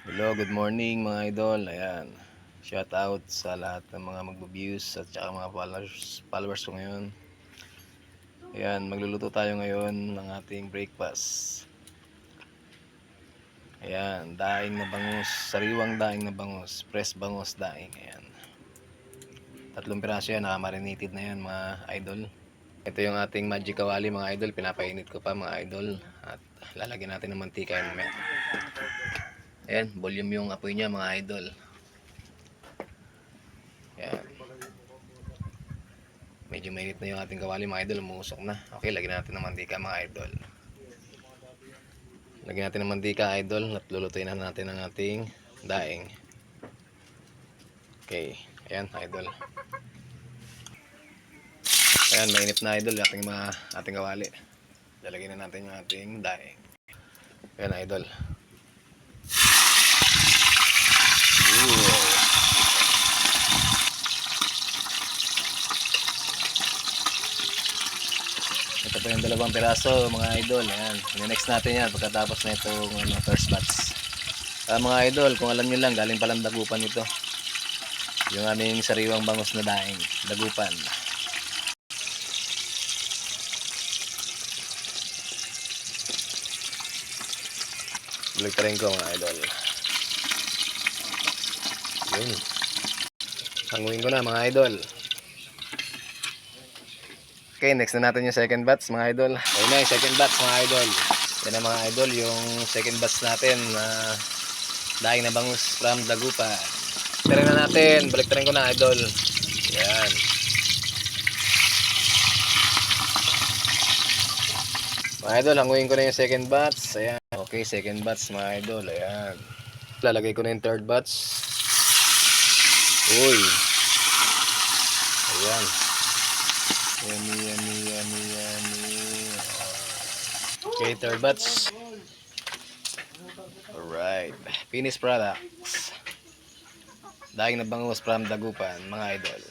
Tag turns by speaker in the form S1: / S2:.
S1: Hello, good morning mga idol. Ayan. Shout out sa lahat ng mga magbo-views at saka mga followers ko ngayon. Ayan, magluluto tayo ngayon ng ating breakfast. Ayan, daing na bangus, sariwang daing na bangus, fresh bangus daing. Ayan. 3 piraso yan, nakamarinated na yan mga idol. Ito yung ating magic kawali mga idol, pinapainit ko pa mga idol. At lalagyan natin ng mantika yan mamaya. Ayan, volume yung apoy niya mga idol. Ayan. Medyo mainit na yung ating kawali mga idol, umusok na. Okay, lagyan natin ng mantika mga idol. Lagyan natin ng mantika idol at lulutuin na natin ang ating daing. Okay, ayan idol. Ayan, mainit na idol ating kawali. Lalagyan na natin yung ating daing. Ayan idol. Ooh. Ito po yung 2 piraso mga idol. Ayan. Next natin yan pagkatapos na itong first batch. Mga idol, kung alam nyo lang, galing palang dagupan ito. Yung aming sariwang bangus na daing. Dagupan. Baliktarin ko mga idol. Yun. Hanguin ko na mga idol. Okay, next na natin yung second batch mga idol. Ayun na yung second batch mga idol. Yan na mga idol, yung second batch natin na daing na bangus from Dagupan. Baliktarin na natin. Baliktarin ko na idol. Yan. Mga idol, hanguin ko na yung second batch. Ayan. Okay, second batch mga idol. Ayan. Lalagay ko na yung third batch. Uy. Ayan. Yummy. Okay, third batch. Alright. Finished products. Daing na bangus from Dagupan, mga idol.